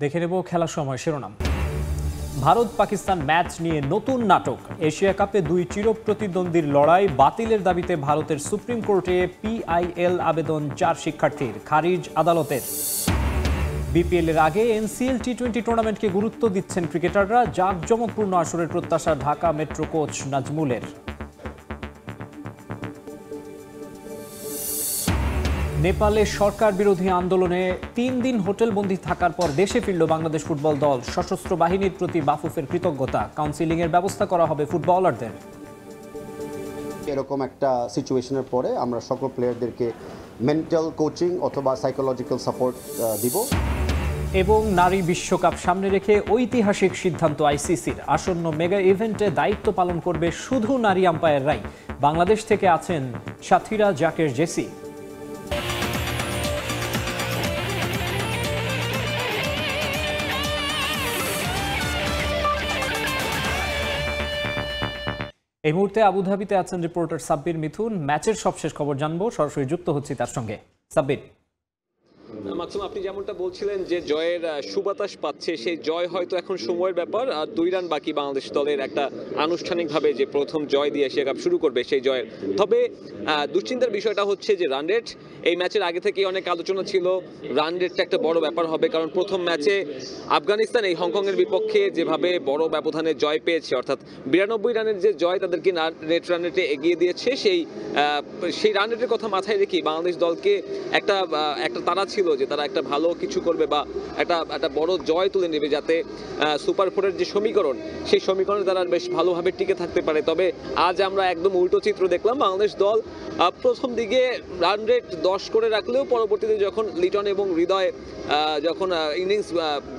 দেখে নেব খেলার সময় শিরোনাম। ভারত পাকিস্তান ম্যাচ নিয়ে নতুন নাটক। এশিয়া কাপে দুই চিরপ্রতিদ্বন্দ্বীর লড়াই বাতিলের দাবিতে ভারতের সুপ্রিম কোর্টে পিআইএল আবেদন 4 শিক্ষার্থীর, খারিজ আদালতের। বিপিএল এর আগে এনসিএল টি-20 টুর্নামেন্টকে গুরুত্ব দিচ্ছেন ক্রিকেটাররা, জাঁকজমকপূর্ণ আসরের প্রত্যাশা ঢাকা মেট্রো কোচ নাজমুলের। নেপালে সরকার বিরোধী আন্দোলনে 3 দিন হোটেলবন্দি থাকার পর দেশে ফিরল বাংলাদেশ ফুটবল দল। সশস্ত্র বাহিনীর প্রতি বাফুফের কৃতজ্ঞতা, কাউন্সিলিং এর ব্যবস্থা করা হবে ফুটবলারদের। এরকম একটা সিচুয়েশনের পরে আমরা সকল প্লেয়ারদেরকে মেন্টাল কোচিং অথবা সাইকোলজিক্যাল সাপোর্ট দিব। এবং নারী বিশ্বকাপ সামনে রেখে ঐতিহাসিক সিদ্ধান্ত আইসিসির, আসন্ন মেগা ইভেন্টে দায়িত্ব পালন করবে শুধু নারী আম্পায়াররাই। বাংলাদেশ থেকে আছেন সাথীরা জাকের জেসি। এই মুহূর্তে আবুধাবিতে আছেন রিপোর্টার সাব্বির মিথুন। ম্যাচের সবশেষ খবর জানবো, সরাসরি যুক্ত হচ্ছি তার সঙ্গে। সাব্বির। মাকসুম, আপনি যেমনটা বলছিলেন যে জয়ের সুবাতাস পাচ্ছে, সেই জয় হয়তো এখন সময়ের ব্যাপার। আর 2 রান বাকি বাংলাদেশ দলের একটা আনুষ্ঠানিকভাবে যে প্রথম জয় দিয়ে এশিয়া কাপ শুরু করবে সেই জয়ের। তবে দুশ্চিন্তার বিষয়টা হচ্ছে যে রান রেট। এই ম্যাচের আগে থেকেই অনেক আলোচনা ছিল রান রেটটা একটা বড় ব্যাপার হবে, কারণ প্রথম ম্যাচে আফগানিস্তান এই হংকংয়ের বিপক্ষে যেভাবে বড় ব্যবধানে জয় পেয়েছে, অর্থাৎ 92 রানের যে জয় তাদেরকে নেট রান রেটে এগিয়ে দিয়েছে, সেই রান রেটের কথা মাথায় রেখেই বাংলাদেশ দলকে একটা তাড়া ছিল যে তারা একটা ভালো কিছু করবে বা একটা বড় জয় তুলে নেবে, যাতে সুপার 4-এর যে সমীকরণ, সেই সমীকরণে তারা বেশ ভালোভাবে টিকে থাকতে পারে। তবে আজ আমরা একদম উল্টো চিত্র দেখলাম। বাংলাদেশ দল প্রথম দিকে রান রেট 10 করে রাখলেও পরবর্তীতে যখন লিটন এবং হৃদয় যখন ইনিংস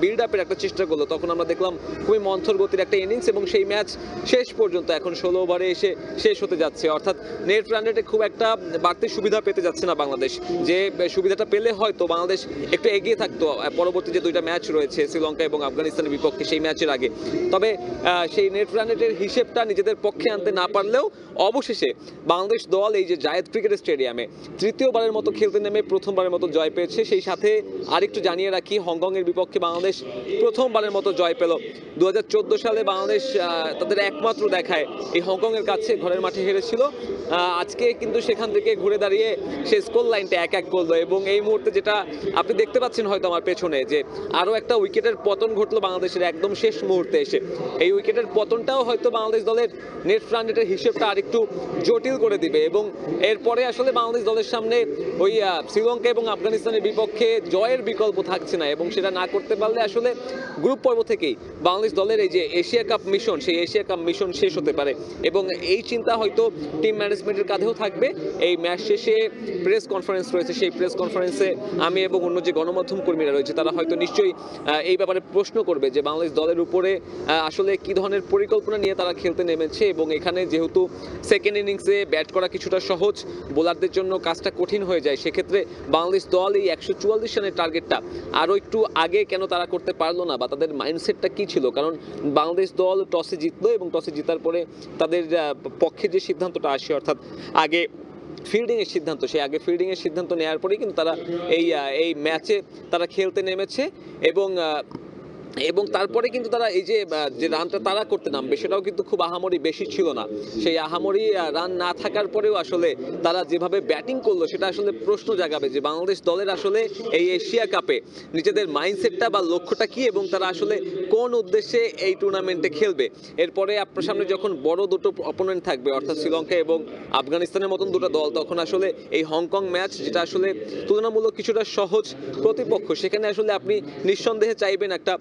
বিল্ড আপের একটা চেষ্টা করলো, তখন আমরা দেখলাম খুবই মন্থর গতির একটা ইনিংস, এবং সেই ম্যাচ শেষ পর্যন্ত এখন 16 ওভারে এসে শেষ হতে যাচ্ছে। অর্থাৎ নেট রান রেটে খুব একটা বাড়তি সুবিধা পেতে যাচ্ছে না বাংলাদেশ। যে সুবিধাটা পেলে হয়তো বাংলাদেশ একটু এগিয়ে থাকতো পরবর্তী যে 2টা ম্যাচ রয়েছে শ্রীলঙ্কা এবং আফগানিস্তানের বিপক্ষে, সেই ম্যাচের আগে। তবে সেই নেট রান রেটের হিসেবটা নিজেদের পক্ষে আনতে না পারলেও অবশেষে বাংলাদেশ দল এই যে জায়েদ ক্রিকেট স্টেডিয়ামে তৃতীয়বারের মতো খেলতে নেমে প্রথমবারের মতো জয় পেয়েছে। সেই সাথে আরেকটু জানিয়ে রাখি, হংকংয়ের বিপক্ষে বাংলাদেশ প্রথমবারের মতো জয় পেল। 2014 সালে বাংলাদেশ তাদের একমাত্র দেখায় এই হংকংয়ের কাছে ঘরের মাঠে হেরেছিল। আজকে কিন্তু সেখান থেকে ঘুরে দাঁড়িয়ে সে স্কোর লাইনটা 1-1 করলো, এবং এই মুহূর্তে যেটা আপনি দেখতে পাচ্ছেন হয়তো আমার পেছনে, যে আরও একটা উইকেটের পতন ঘটলো বাংলাদেশের একদম শেষ মুহূর্তে এসে। এই উইকেটের পতনটাও হয়তো বাংলাদেশ দলের নেট রান রেটের হিসেবটা আরেকটু জটিল করে দিবে, এবং এরপরে আসলে বাংলাদেশ দলের সামনে ওই শ্রীলঙ্কা এবং আফগানিস্তানের বিপক্ষে জয়ের বিকল্প থাকছে না, এবং সেটা না করতে পারলে আসলে গ্রুপ পর্ব থেকেই বাংলাদেশ দলের এই যে এশিয়া কাপ মিশন, সেই এশিয়া কাপ মিশন শেষ হতে পারে। এবং এই চিন্তা হয়তো টিম ম্যানেজমেন্টের কাঁধেও থাকবে। এই ম্যাচ শেষে প্রেস কনফারেন্স রয়েছে, সেই প্রেস কনফারেন্সে আমি এবং অন্য যে গণমাধ্যম কর্মীরা রয়েছে তারা হয়তো নিশ্চয়ই এই ব্যাপারে প্রশ্ন করবে যে বাংলাদেশ দলের উপরে আসলে কি ধরনের পরিকল্পনা নিয়ে তারা খেলতে নেমেছে। এবং এখানে যেহেতু সেকেন্ড ইনিংসে ব্যাট করা কিছুটা সহজ, বোলারদের জন্য কাজটা কঠিন হয়ে যায়, সেক্ষেত্রে বাংলাদেশ দল এই 144 রানের টার্গেটটা আরও একটু আগে কেন তারা করতে পারলো না, বা তাদের মাইন্ডসেটটা কি ছিল। কারণ বাংলাদেশ দল টসে জিতলো, এবং টসে জেতার পরে তাদের পক্ষে যে সিদ্ধান্তটা আসে, অর্থাৎ আগে ফিল্ডিংয়ের সিদ্ধান্ত, সেই আগে ফিল্ডিংয়ের সিদ্ধান্ত নেওয়ার পরেই কিন্তু তারা এই ম্যাচে তারা খেলতে নেমেছে। এবং তারপরে কিন্তু তারা এই যে রানটা তারা করতে নামবে, সেটাও কিন্তু খুব আহামরি বেশি ছিল না। সেই আহামরি রান না থাকার পরেও আসলে তারা যেভাবে ব্যাটিং করলো, সেটা আসলে প্রশ্ন জাগাবে যে বাংলাদেশ দলের আসলে এই এশিয়া কাপে নিজেদের মাইন্ডসেটটা বা লক্ষ্যটা কি, এবং তারা আসলে কোন উদ্দেশ্যে এই টুর্নামেন্টে খেলবে। এরপরে আপনার সামনে যখন বড় দুটো অপোনেন্ট থাকবে, অর্থাৎ শ্রীলঙ্কা এবং আফগানিস্তানের মতন দুটো দল, তখন আসলে এই হংকং ম্যাচ, যেটা আসলে তুলনামূলক কিছুটা সহজ প্রতিপক্ষ, সেখানে আসলে আপনি নিঃসন্দেহে চাইবেন একটা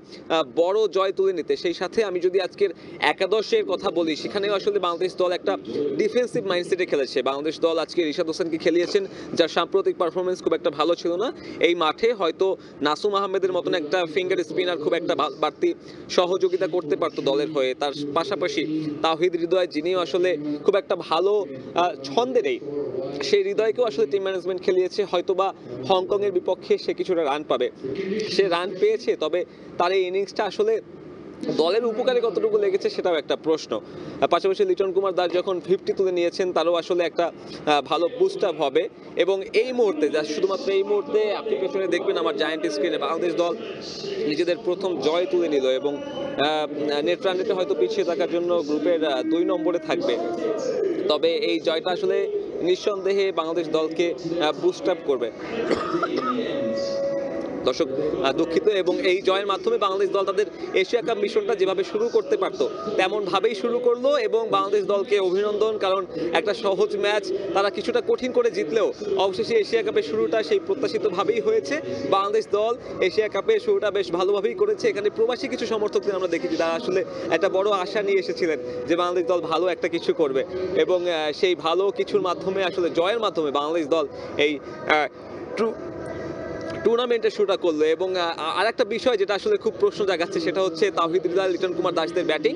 বড় জয় তুলে নিতে। সেই সাথে আমি যদি আজকের একাদশের কথা বলি, সেখানেও আসলে বাংলাদেশ দল একটা ডিফেন্সিভ মাইন্ডসেটে খেলেছে। বাংলাদেশ দল আজকে রিশাদ হোসেনকে খেলিয়েছেন, যার সাম্প্রতিক পারফরমেন্স খুব একটা ভালো ছিল না। এই মাঠে হয়তো নাসুম আহমেদের মতন একটা ফিঙ্গার স্পিনার খুব একটা বাড়তি সহযোগিতা করতে পারতো দলের হয়ে। তার পাশাপাশি তাওহিদ হৃদয়, যিনিও আসলে খুব একটা ভালো ছন্দে নেই, সেই হৃদয়কেও আসলে টিম ম্যানেজমেন্ট খেলিয়েছে। হয়তোবা হংকংয়ের বিপক্ষে সে কিছুটা রান পাবে, সে রান পেয়েছে, তবে তার এই ইনিংসটা আসলে দলের উপকারে কতটুকু লেগেছে সেটাও একটা প্রশ্ন। পাশাপাশি লিটন কুমার দাস যখন 50 তুলে নিয়েছেন তারও আসলে একটা ভালো বুস্ট আপ হবে। এবং এই মুহূর্তে শুধুমাত্র এই মুহূর্তে আপনি পেছনে দেখবেন আমার জায়ান্ট স্ক্রিনে বাংলাদেশ দল নিজেদের প্রথম জয় তুলে নিল এবং নেট রানেতে হয়তো পিছিয়ে থাকার জন্য গ্রুপের 2 নম্বরে থাকবে। তবে এই জয়টা আসলে নিঃসন্দেহে বাংলাদেশ দলকে বুস্ট আপ করবে। দর্শক দুঃখিত। এবং এই জয়ের মাধ্যমে বাংলাদেশ দল তাদের এশিয়া কাপ মিশনটা যেভাবে শুরু করতে পারতো তেমন ভাবেই শুরু করলো এবং বাংলাদেশ দলকে অভিনন্দন, কারণ একটা সহজ ম্যাচ তারা কিছুটা কঠিন করে জিতলেও অবশেষে এশিয়া কাপের শুরুটা সেই প্রত্যাশিতভাবেই হয়েছে। বাংলাদেশ দল এশিয়া কাপের শুরুটা বেশ ভালোভাবেই করেছে। এখানে প্রবাসী কিছু সমর্থকদের আমরা দেখেছি তারা আসলে একটা বড় আশা নিয়ে এসেছিলেন যে বাংলাদেশ দল ভালো একটা কিছু করবে এবং সেই ভালো কিছুর মাধ্যমে আসলে জয়ের মাধ্যমে বাংলাদেশ দল এই টুর্নামেন্টের শুরুটা করলো। এবং আরেকটা বিষয় যেটা আসলে খুব প্রশ্ন জাগাচ্ছে সেটা হচ্ছে তাওহিদ হৃদয়, লিটন কুমার দাসদের ব্যাটিং।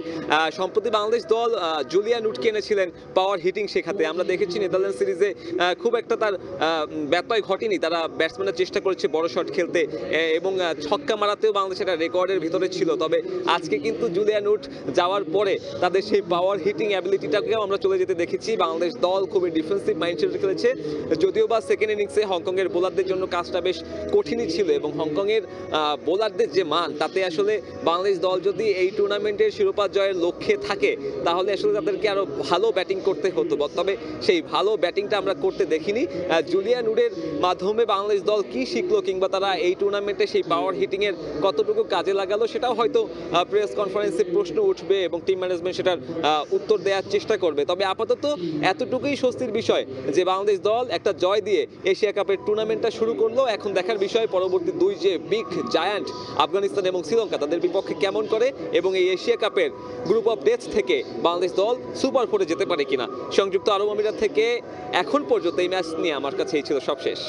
সম্প্রতি বাংলাদেশ দল জুলিয়ান উডকে এনেছিলেন পাওয়ার হিটিং শেখাতে। আমরা দেখেছি নেদারল্যান্ড সিরিজে খুব একটা তার ব্যত্যয় ঘটেনি, তারা ব্যাটসম্যানের চেষ্টা করেছে বড় শট খেলতে এবং ছক্কা মারাতেও বাংলাদেশ একটা রেকর্ডের ভিতরে ছিল। তবে আজকে কিন্তু জুলিয়ান উড যাওয়ার পরে তাদের সেই পাওয়ার হিটিং অ্যাবিলিটিটাকেও আমরা চলে যেতে দেখেছি। বাংলাদেশ দল খুবই ডিফেন্সিভ মাইন্ডসেটে খেলেছে, যদিও বা সেকেন্ড ইনিংসে হংকংয়ের বোলারদের জন্য কাজটা বেশ কঠিনই ছিল এবং হংকংয়ের বোলারদের যে মান তাতে আসলে বাংলাদেশ দল যদি এই টুর্নামেন্টের শিরোপা জয়ের লক্ষ্যে থাকে তাহলে আসলে তাদেরকে আরো ভালো ব্যাটিং করতে হতো। তবে সেই ভালো ব্যাটিংটা আমরা করতে দেখিনি। জুলিয়ান উডের মাধ্যমে বাংলাদেশ দল কি শিখলো কিংবা তারা এই টুর্নামেন্টে সেই পাওয়ার হিটিং এর কতটুকু কাজে লাগালো সেটাও হয়তো প্রেস কনফারেন্সে প্রশ্ন উঠবে এবং টিম ম্যানেজমেন্ট সেটার উত্তর দেওয়ার চেষ্টা করবে। তবে আপাতত এতটুকুই স্বস্তির বিষয় যে বাংলাদেশ দল একটা জয় দিয়ে এশিয়া কাপের টুর্নামেন্টটা শুরু করলো। এখন দেখার বিষয় পরবর্তী দুই যে বিগ জায়ান্ট আফগানিস্তান এবং শ্রীলঙ্কা তাদের বিপক্ষে কেমন করে এবং এই এশিয়া কাপের গ্রুপ অফ ডেথ থেকে বাংলাদেশ দল সুপার ফোরে যেতে পারে কিনা। সংযুক্ত আরব আমিরাত থেকে এখন পর্যন্ত এই ম্যাচ নিয়ে আমার কাছে এই ছিল সবশেষ।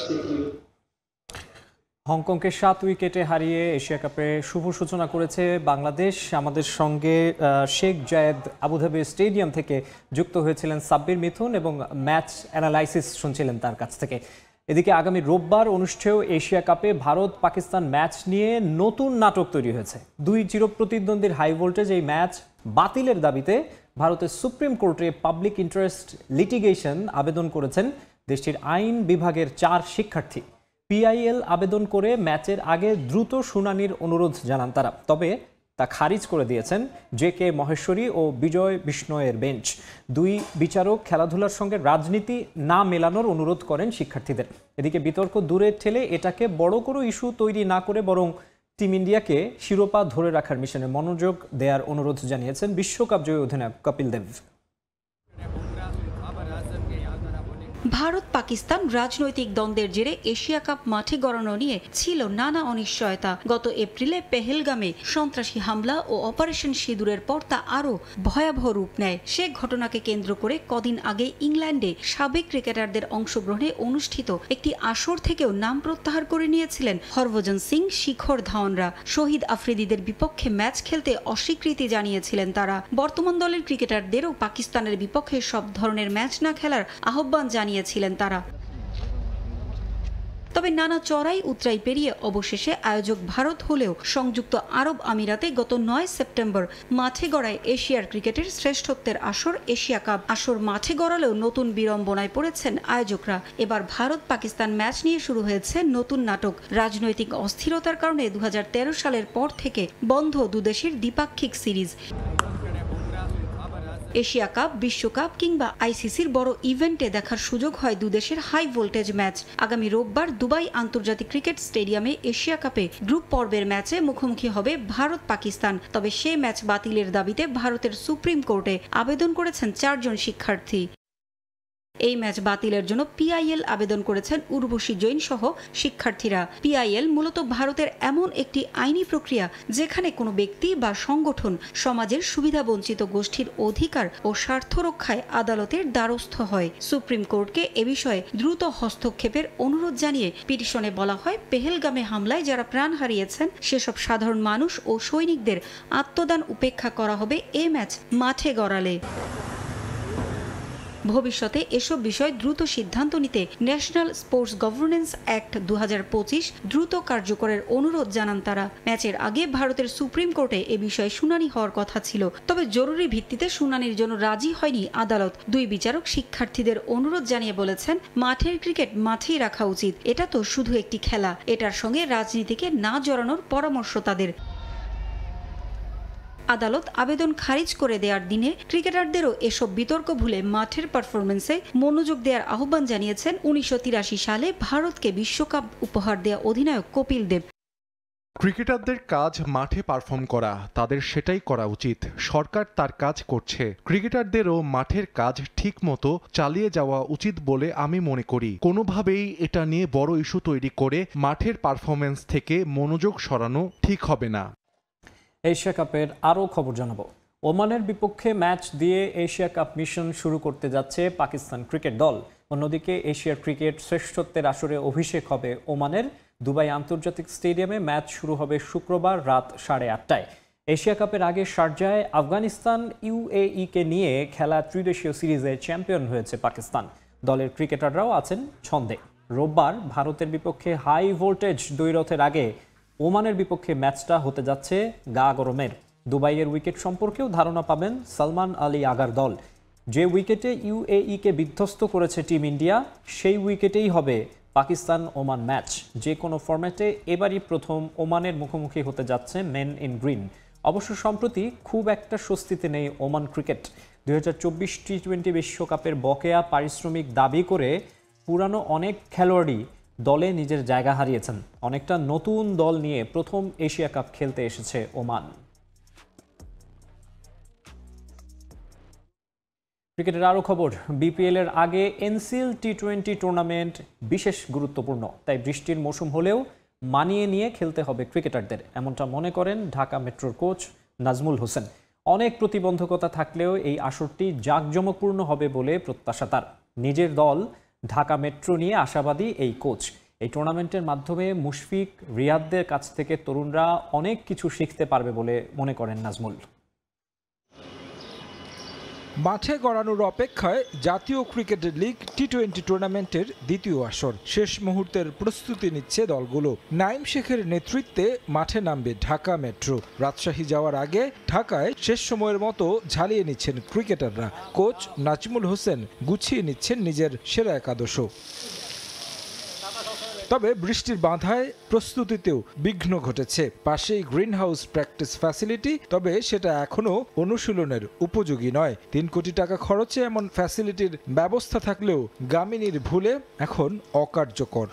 হংকংকে 7 উইকেটে হারিয়ে এশিয়া কাপে শুভ সূচনা করেছে বাংলাদেশ। আমাদের সঙ্গে শেখ জায়েদ আবুধাবি স্টেডিয়াম থেকে যুক্ত হয়েছিলেন সাব্বির মিথুন এবং ম্যাচ অ্যানালাইসিস শুনছিলেন তার কাছ থেকে। এদিকে আগামী রোববার অনুষ্ঠেয় এশিয়া কাপে ভারত পাকিস্তান ম্যাচ নিয়ে নতুন নাটক তৈরি হয়েছে। দুই চিরপ্রতিদ্বন্দ্বীর হাই ভোল্টেজ এই ম্যাচ বাতিলের দাবিতে ভারতের সুপ্রিম কোর্টে পাবলিক ইন্টারেস্ট লিটিগেশন আবেদন করেছেন দেশটির আইন বিভাগের 4 শিক্ষার্থী। পিআইএল আবেদন করে ম্যাচের আগে দ্রুত শুনানির অনুরোধ জানান তারা, তবে তা খারিজ করে দিয়েছেন জে.কে. মহেশ্বরী ও বিজয় বিষ্ণয়ের বেঞ্চ। দুই বিচারক খেলাধুলার সঙ্গে রাজনীতি না মেলানোর অনুরোধ করেন শিক্ষার্থীদের। এদিকে বিতর্ক দূরে ঠেলে এটাকে বড় কোনো ইস্যু তৈরি না করে বরং টিম ইন্ডিয়াকে শিরোপা ধরে রাখার মিশনে মনোযোগ দেওয়ার অনুরোধ জানিয়েছেন বিশ্বকাপ জয়ী অধিনায়ক কপিল দেব। ভারত পাকিস্তান রাজনৈতিক দ্বন্দ্বের জেরে এশিয়া কাপ মাঠে গড়ানো নিয়ে ছিল নানা অনিশ্চয়তা। গত এপ্রিলে পেহেলগামে সন্ত্রাসী হামলা ও অপারেশন সিঁদুরের পর তা আরও ভয়াবহ রূপ নেয়। সে ঘটনাকে কেন্দ্র করে কদিন আগে ইংল্যান্ডে সাবেক ক্রিকেটারদের অংশগ্রহণে অনুষ্ঠিত একটি আসর থেকেও নাম প্রত্যাহার করে নিয়েছিলেন হরভজন সিং, শিখর ধাওয়ানরা। শহীদ আফ্রিদিদের বিপক্ষে ম্যাচ খেলতে অস্বীকৃতি জানিয়েছিলেন তারা। বর্তমান দলের ক্রিকেটারদেরও পাকিস্তানের বিপক্ষে সব ধরনের ম্যাচ না খেলার আহ্বান জানিয়েছিলেন তারা। তবে নানা চড়াই উতরাই পেরিয়ে অবশেষে আয়োজক ভারত হলেও সংযুক্ত আরব আমিরাতে গত 9 সেপ্টেম্বর মাঠে গড়ায় এশিয়ার ক্রিকেটের শ্রেষ্ঠত্বের আসর এশিয়া কাপ। আসর মাঠে গড়ালেও নতুন বিড়ম্বনায় পড়েছেন আয়োজকরা। এবার ভারত পাকিস্তান ম্যাচ নিয়ে শুরু হয়েছে নতুন নাটক। রাজনৈতিক অস্থিরতার কারণে 2013 সালের পর থেকে বন্ধ দুদেশের দ্বিপাক্ষিক সিরিজ। এশিয়া কাপ, বিশ্বকাপ কিংবা আইসিসির বড় ইভেন্টে দেখার সুযোগ হয় দুদেশের হাই ভোল্টেজ ম্যাচ। আগামী রোববার দুবাই আন্তর্জাতিক ক্রিকেট স্টেডিয়ামে এশিয়া কাপে গ্রুপ পর্বের ম্যাচে মুখোমুখি হবে ভারত পাকিস্তান। তবে সে ম্যাচ বাতিলের দাবিতে ভারতের সুপ্রিম কোর্টে আবেদন করেছেন 4 জন শিক্ষার্থী। এই ম্যাচ বাতিলের জন্য পিআইএল আবেদন করেছেন উর্বশী জৈন সহ শিক্ষার্থীরা। পিআইএল মূলত ভারতের এমন একটি আইনি প্রক্রিয়া যেখানে কোনো ব্যক্তি বা সংগঠন সমাজের সুবিধাবঞ্চিত গোষ্ঠীর অধিকার ও স্বার্থ রক্ষায় আদালতের দ্বারস্থ হয়। সুপ্রিম কোর্টকে এ বিষয়ে দ্রুত হস্তক্ষেপের অনুরোধ জানিয়ে পিটিশনে বলা হয়, পেহেলগামে হামলায় যারা প্রাণ হারিয়েছেন সেসব সাধারণ মানুষ ও সৈনিকদের আত্মদান উপেক্ষা করা হবে এ ম্যাচ মাঠে গড়ালে। ভবিষ্যতে এসব বিষয় দ্রুত সিদ্ধান্ত নিতে ন্যাশনাল স্পোর্টস গভর্নেন্স অ্যাক্ট 2025 দ্রুত কার্যকরের অনুরোধ জানান তারা। ম্যাচের আগে ভারতের সুপ্রিম কোর্টে এ বিষয়ে শুনানি হওয়ার কথা ছিল, তবে জরুরি ভিত্তিতে শুনানির জন্য রাজি হয়নি আদালত। দুই বিচারক শিক্ষার্থীদের অনুরোধ জানিয়ে বলেছেন, মাঠের ক্রিকেট মাঠেই রাখা উচিত, এটা তো শুধু একটি খেলা, এটার সঙ্গে রাজনীতিকে না জড়ানোর পরামর্শ তাদের। আদালত আবেদন খারিজ করে দেওয়ার দিনে ক্রিকেটারদেরও এসব বিতর্ক ভুলে মাঠের পারফরমেন্সে মনোযোগ দেওয়ার আহ্বান জানিয়েছেন 1983 সালে ভারতকে বিশ্বকাপ উপহার দেয়া অধিনায়ক কপিল দেব। ক্রিকেটারদের কাজ মাঠে পারফর্ম করা, তাদের সেটাই করা উচিত। সরকার তার কাজ করছে, ক্রিকেটারদেরও মাঠের কাজ ঠিকমতো চালিয়ে যাওয়া উচিত বলে আমি মনে করি। কোনোভাবেই এটা নিয়ে বড় ইস্যু তৈরি করে মাঠের পারফরমেন্স থেকে মনোযোগ সরানো ঠিক হবে না। এশিয়া কাপের আরও খবর জানাবো। ওমানের বিপক্ষে ম্যাচ দিয়ে এশিয়া কাপ মিশন শুরু করতে যাচ্ছে পাকিস্তান ক্রিকেট দল। অন্যদিকে এশিয়ার ক্রিকেট শ্রেষ্ঠত্বের আসরে অভিষেক হবে ওমানের। দুবাই আন্তর্জাতিক স্টেডিয়ামে ম্যাচ শুরু হবে শুক্রবার রাত 8:30টায়। এশিয়া কাপের আগে শারজায় আফগানিস্তান ইউএইকে নিয়ে খেলা ত্রিদেশীয় সিরিজে চ্যাম্পিয়ন হয়েছে পাকিস্তান। দলের ক্রিকেটাররাও আছেন ছন্দে। রোববার ভারতের বিপক্ষে হাই ভোল্টেজ দ্বৈরথের আগে ওমানের বিপক্ষে ম্যাচটা হতে যাচ্ছে গা গরমের। দুবাইয়ের উইকেট সম্পর্কেও ধারণা পাবেন সালমান আলী আগার দল। যে উইকেটে ইউএইকে বিধ্বস্ত করেছে টিম ইন্ডিয়া, সেই উইকেটেই হবে পাকিস্তান ওমান ম্যাচ। যে কোনো ফরম্যাটে এবারই প্রথম ওমানের মুখোমুখি হতে যাচ্ছে মেন ইন গ্রিন। অবশ্য সম্প্রতি খুব একটা স্বস্তিতে নেই ওমান ক্রিকেট। 2024 টি-20 বিশ্বকাপের বকেয়া পারিশ্রমিক দাবি করে পুরানো অনেক খেলোয়াড়ই দলে নিজের জায়গা হারিয়েছেন। অনেকটা নতুন দল নিয়ে প্রথম এশিয়া কাপ খেলতে এসেছে ওমান। ক্রিকেটের আরও খবর। বিপিএল এর আগে এনসিএল টি-20 টুর্নামেন্ট বিশেষ গুরুত্বপূর্ণ, তাই বৃষ্টির মৌসুম হলেও মানিয়ে নিয়ে খেলতে হবে ক্রিকেটারদের, এমনটা মনে করেন ঢাকা মেট্রোর কোচ নাজমুল হোসেন। অনেক প্রতিবন্ধকতা থাকলেও এই আসরটি জাঁকজমকপূর্ণ হবে বলে প্রত্যাশা তার। নিজের দল ঢাকা মেট্রো নিয়ে আশাবাদী এই কোচ। এই টুর্নামেন্টের মাধ্যমে মুশফিক, রিয়াদদের কাছ থেকে তরুণরা অনেক কিছু শিখতে পারবে বলে মনে করেন নাজমুল। মাঠে গড়ানোর অপেক্ষায় জাতীয় ক্রিকেট লিগ টি-20 টুর্নামেন্টের দ্বিতীয় আসর। শেষ মুহূর্তের প্রস্তুতি নিচ্ছে দলগুলো। নাইম শেখের নেতৃত্বে মাঠে নামবে ঢাকা মেট্রো। রাজশাহী যাওয়ার আগে ঢাকায় শেষ সময়ের মতো ঝালিয়ে নিচ্ছেন ক্রিকেটাররা। কোচ নাজমুল হোসেন গুছিয়ে নিচ্ছেন নিজের সেরা একাদশ। তবে বৃষ্টির বাধায় প্রস্তুতিতেও বিঘ্ন ঘটেছে। পাশেই গ্রিন হাউস প্র্যাকটিস ফ্যাসিলিটি, তবে সেটা এখনো অনুশীলনের উপযোগী নয়। 3 কোটি টাকা খরচে এমন ফ্যাসিলিটির ব্যবস্থা থাকলেও গামিনীর ভুলে এখন অকার্যকর।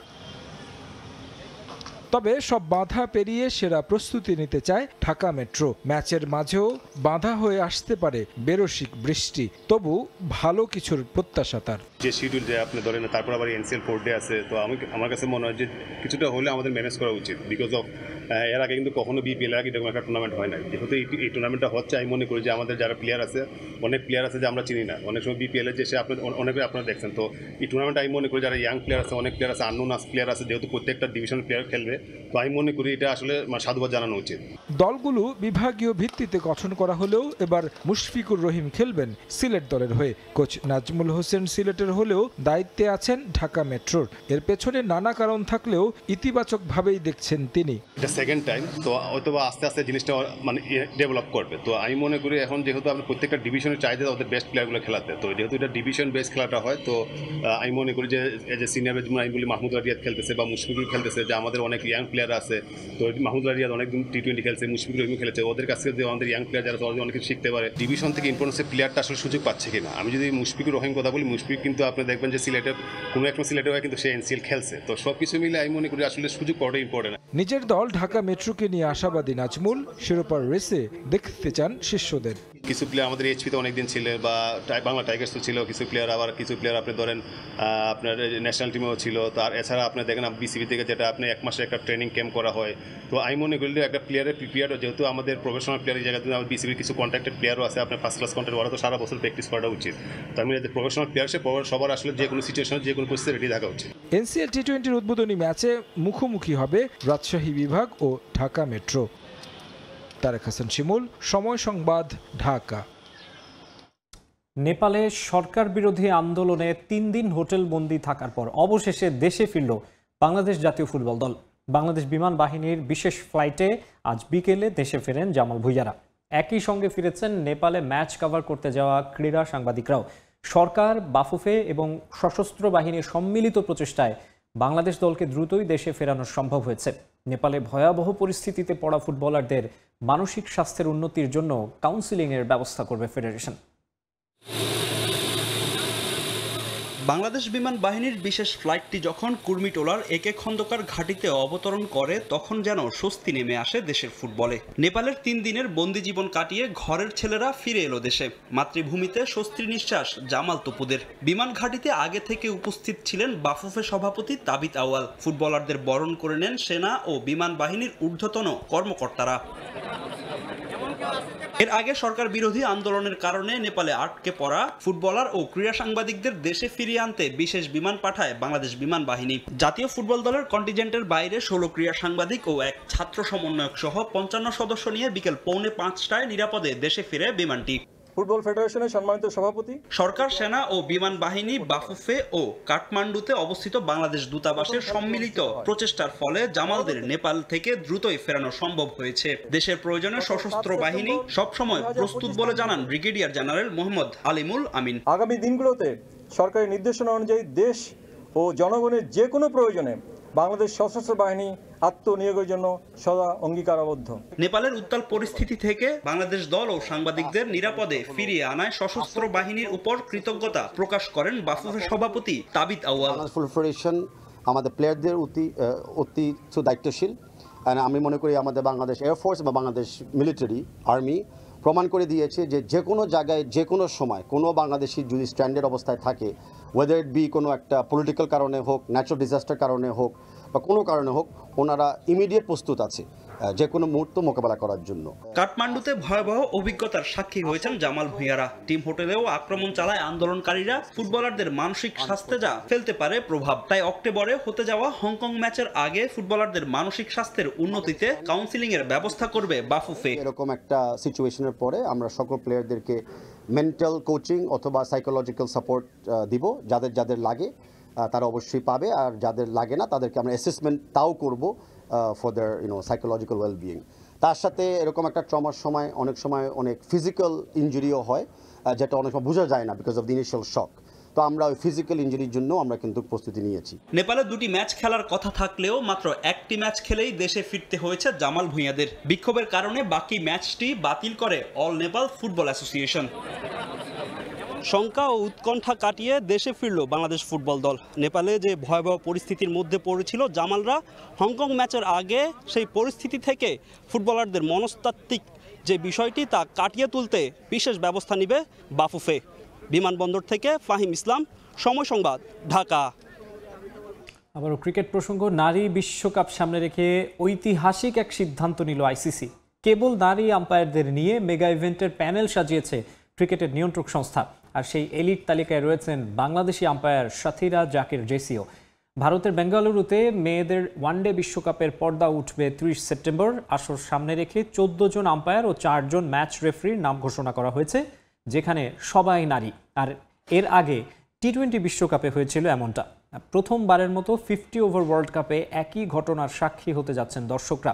তবে সব বাধা পেরিয়ে সেরা প্রস্তুতি নিতে চায় ঢাকা মেট্রো। ম্যাচের মাঝেও বাধা হয়ে আসতে পারে বেরসিক বৃষ্টি, তবু ভালো কিছুর প্রত্যাশা তার। যে শিডিউল যে আপনি ধরেন, তারপর আবার এনসিএল 4 ডে আছে, তো আমার কাছে মনে হয় যে কিছুটা হলে আমাদের ম্যানেজ করা উচিত। বিকজ অফ এর আগে কিন্তু কখনো বিপিএল আগে এরকম একটা টুর্নামেন্ট হয় না। যেহেতু এই টুর্নামেন্টটা হচ্ছে, আমি মনে করি যে আমাদের যারা প্লেয়ার আছে, অনেক প্লেয়ার আছে যে আমরা চিনি না। অনেক সময় বিপিএল এর যে সে অনেকে আপনারা দেখছেন, তো এই টুর্নামেন্ট আমি মনে করি যারা ইয়াং প্লেয়ার আছে, অনেক প্লেয়ার আছে, আননোন প্লেয়ার আছে, যেহেতু প্রত্যেকটা ডিভিশন প্লেয়ার খেলবে, তো আমি মনে করি এটা আসলে সাধুবাদ জানানো উচিত। দলগুলো বিভাগীয় ভিত্তিতে গঠন করা হলেও এবার মুশফিকুর রহিম খেলবেন সিলেট দলের হয়ে। কোচ নাজমুল হোসেন সিলেটের হলেও দায়িত্বে আছেন ঢাকা মেট্রোর। এর পেছনে নানা কারণ থাকলেও ইতিবাচকভাবেই দেখছেন তিনি। এটা সেকেন্ড টাইম, তো হয়তো আস্তে আস্তে জিনিসটা মানে ডেভেলপ করবে। তো আমি মনে করি এখন যেহেতু আপনি প্রত্যেকটা ডিভিশনের চাহিদা ওদের বেস্ট প্লেয়ারগুলো খেলাতে, তো যেহেতু এটা ডিভিশন বেস খেলাটা হয়, তো আমি মনে করি যে এই যে সিনিয়র যেমন আমি বলি মাহমুদুল্লাহ রিয়াদ খেলতেছে বা মুশফিকুর খেলতেছে, যে আমাদের অনেক ইয়াং প্লেয়ার আছে, তো মাহমুদুল্লাহ রিয়াদ অনেকদিন টি-20 খেলছে, মুশফিকুর রহিম খেলেছে, ওদের কাছ থেকে যে আমাদের ইয়াং প্লেয়ার যারা অনেক কিছু শিখতে পারে। ডিভিশন থেকে ইম্পর্টেন্সের প্লেয়ারটা আসলে সুযোগ পাচ্ছে কিনা। আমি যদি মুশফিকুর রহিম কথা বলি, মুশফিক কিন্তু আপনি দেখবেন যে সিলেটের কোনো একটা সিলেটে হয় কিন্তু সে এনসিএল খেলছে, তো সব কিছু মিলে আমি মনে করি আসলে সুযোগ পাওয়াটা ইম্পর্টেন্ট। নিজের দল ঢাকা মেট্রোকে নিয়ে আশাবাদী নাজমুল। শিরোপার রেসে দেখতে চান শিষ্যদের। কিছু প্লেয়ার আমাদের এইচপিতে অনেকদিন ছিল, বা বাংলা টাইগার্সও ছিল কিছু প্লেয়ার, আবার কিছু প্লেয়ার আপনি ধরেন আপনার ন্যাশনাল টিমেও ছিল। তার এছাড়া আপনি দেখেন বিসিবি থেকে যেটা আপনি 1 মাসে একটা ট্রেনিং ক্যাম্প করা হয়। তো আমি মনে করি একটা প্লেয়ারের প্রিপেয়ার, যেহেতু আমাদের প্রফেশনাল প্লেয়ার এই জায়গাতে আমাদের বিসিবির কিছু কন্ট্রাক্টেড প্লেয়ারও আছে, আপনার ফার্স্ট ক্লাস কন্ট্রাক্ট, ওরা তো সারা বছর প্র্যাকটিস করাটা উচিত। তো আমি প্রফেশনাল প্লেয়ার সবার আসলে যে কোনো সিচুয়েশনে যে কোনো পরিস্থিতি রেডি থাকা উচিত। এনসিএল টি-20 উদ্বোধনী ম্যাচে মুখোমুখি হবে রাজশাহী বিভাগ ও ঢাকা মেট্রো। তারেক হাসান শিমুল, সময় সংবাদ, ঢাকা। নেপালে সরকার বিরোধী আন্দোলনে 3 দিন হোটেল বন্দি থাকার পর অবশেষে দেশে ফিরল বাংলাদেশ জাতীয় ফুটবল দল। বাংলাদেশ বিমান বাহিনীর বিশেষ ফ্লাইটে আজ বিকেলে দেশে ফেরেন জামাল ভুঁইয়ারা। একই সঙ্গে ফিরেছেন নেপালে ম্যাচ কভার করতে যাওয়া ক্রীড়া সাংবাদিকরাও। সরকার, বাফুফে এবং সশস্ত্র বাহিনীর সম্মিলিত প্রচেষ্টায় বাংলাদেশ দলকে দ্রুতই দেশে ফেরানো সম্ভব হয়েছে। নেপালে ভয়াবহ পরিস্থিতিতে পড়া ফুটবলারদের মানসিক স্বাস্থ্যের উন্নতির জন্য কাউন্সিলিংয়ের ব্যবস্থা করবে ফেডারেশন। বাংলাদেশ বিমান বাহিনীর বিশেষ ফ্লাইটটি যখন কুর্মিটোলার একে খন্দকার ঘাঁটিতে অবতরণ করে তখন যেন স্বস্তি নেমে আসে দেশের ফুটবলে। নেপালের 3 দিনের বন্দি জীবন কাটিয়ে ঘরের ছেলেরা ফিরে এলো দেশে। মাতৃভূমিতে স্বস্তির নিঃশ্বাস জামাল তপুদের। বিমান ঘাঁটিতে আগে থেকে উপস্থিত ছিলেন বাফুফে সভাপতি তাবিত আউয়াল। ফুটবলারদের বরণ করে নেন সেনা ও বিমান বাহিনীর ঊর্ধ্বতন কর্মকর্তারা। এর আগে সরকার বিরোধী আন্দোলনের কারণে নেপালে আটকে পড়া ফুটবলার ও ক্রীড়া সাংবাদিকদের দেশে ফিরিয়ে আনতে বিশেষ বিমান পাঠায় বাংলাদেশ বিমান বাহিনী। জাতীয় ফুটবল দলের কন্টিনজেন্টের বাইরে 16 ক্রীড়া সাংবাদিক ও এক ছাত্র সমন্বয়ক সহ 55 সদস্য নিয়ে বিকেল 4:45টায় নিরাপদে দেশে ফিরে বিমানটি। ফুটবল ফেডারেশনের সম্মানিত সভাপতি, সরকার, সেনা ও বিমান বাহিনী, বাফুফে ও কাঠমান্ডুতে অবস্থিত বাংলাদেশ দূতাবাসের সম্মিলিত প্রচেষ্টার ফলে জামালদের নেপাল থেকে দ্রুতই ফেরানো সম্ভব হয়েছে। দেশের প্রয়োজনে সশস্ত্র বাহিনী সবসময় প্রস্তুত বলে জানান ব্রিগেডিয়ার জেনারেল মোহাম্মদ আলিমুল আমিন। আগামী দিনগুলোতে সরকারি নির্দেশনা অনুযায়ী দেশ ও জনগণের যে কোনো প্রয়োজনে বাংলাদেশ সশস্ত্র বাহিনী আত্মনিয়োগের জন্য সদা অঙ্গীকারাবদ্ধ। নেপালের উত্তাল পরিস্থিতি থেকে বাংলাদেশ দল ও সাংবাদিকদের নিরাপদে ফিরিয়ে আনায় সশস্ত্র বাহিনীর উপর কৃতজ্ঞতা প্রকাশ করেন বাফুফে সভাপতি তাবিত আউয়াল। ফেডারেশন আমাদের প্লেয়ারদের অতি দায়িত্বশীল। আমি মনে করি আমাদের বাংলাদেশ এয়ারফোর্স বা বাংলাদেশ মিলিটারি আর্মি প্রমাণ করে দিয়েছে যে যে কোনো জায়গায় যে কোনো সময় কোনো বাংলাদেশি যদি স্ট্যান্ডার্ড অবস্থায় থাকে, ওয়েদার ইট বি কোনো একটা পলিটিক্যাল কারণে হোক, ন্যাচারাল ডিজাস্টার কারণে হোক বা কোনো কারণে হোক, ওনারা ইমিডিয়েট প্রস্তুত আছে যে কোনো মুহূর্ত মোকাবেলা করার জন্য। কাঠমান্ডুতে ভয়াবহ অভিজ্ঞতার সাক্ষী হয়েছেন জামাল ভুঁইয়ারা। টিম হোটেলেও আক্রমণ চালায় আন্দোলনকারীরা। ফুটবলারদের মানসিক স্বাস্থ্যে যা ফেলতে পারে প্রভাব। তাই অক্টোবরে হতে যাওয়া হংকং ম্যাচের আগে ফুটবলারদের মানসিক স্বাস্থ্যের উন্নতিতে কাউন্সিলিং এর ব্যবস্থা করবে বাফুফে। এরকম একটা সিচুয়েশনের পরে আমরা সকল প্লেয়ারদেরকে মেন্টাল কোচিং অথবা সাইকোলজিক্যাল সাপোর্ট দিব। যাদের যাদের লাগে তারা অবশ্যই পাবে, আর যাদের লাগে না তাদেরকে আমরা অ্যাসেসমেন্ট তাও করব ফর দেয়ার সাইকোলজিক্যাল ওয়েলবিইং। তার সাথে এরকম একটা ট্রমার সময় অনেক ফিজিক্যাল ইনজুরিও হয়, যেটা অনেক সময় বোঝা যায় না বিকজ অফ দ্য ইনিশিয়াল শক। তো আমরা ওই ফিজিক্যাল ইনজুরির জন্য আমরা কিন্তু প্রস্তুতি নিয়েছি। নেপালে 2টি ম্যাচ খেলার কথা থাকলেও মাত্র 1টি ম্যাচ খেলেই দেশে ফিরতে হয়েছে জামাল ভুঁইয়াদের। বিক্ষোভের কারণে বাকি ম্যাচটি বাতিল করে অল নেপাল ফুটবল অ্যাসোসিয়েশন। শঙ্কা ও উৎকণ্ঠা কাটিয়ে দেশে ফিরল বাংলাদেশ ফুটবল দল। নেপালে যে ভয়াবহ পরিস্থিতির মধ্যে পড়েছিল জামালরা, হংকং ম্যাচের আগে সেই পরিস্থিতি থেকে ফুটবলারদের মনস্তাত্ত্বিক যে বিষয়টি তা কাটিয়ে তুলতে বিশেষ ব্যবস্থা নেবে বাফুফে। বিমানবন্দর থেকে ফাহিম ইসলাম, সময় সংবাদ, ঢাকা। আবারও ক্রিকেট প্রসঙ্গ। নারী বিশ্বকাপ সামনে রেখে ঐতিহাসিক এক সিদ্ধান্ত নিল আইসিসি। কেবল নারী আম্পায়ারদের নিয়ে মেগা ইভেন্টের প্যানেল সাজিয়েছে ক্রিকেটের নিয়ন্ত্রক সংস্থা। আর সেই এলিট তালিকায় রয়েছেন বাংলাদেশি আম্পায়ার সাথীরা জাকির জেসিও। ভারতের বেঙ্গালুরুতে মেয়েদের ওয়ানডে বিশ্বকাপের পর্দা উঠবে 30 সেপ্টেম্বর। আসর সামনে রেখে 14 জন আম্পায়ার ও 4 জন ম্যাচ রেফারির নাম ঘোষণা করা হয়েছে, যেখানে সবাই নারী। আর এর আগে টি-20 বিশ্বকাপে হয়েছিল এমনটা। প্রথমবারের মতো 50 ওভার ওয়ার্ল্ড কাপে একই ঘটনার সাক্ষী হতে যাচ্ছেন দর্শকরা।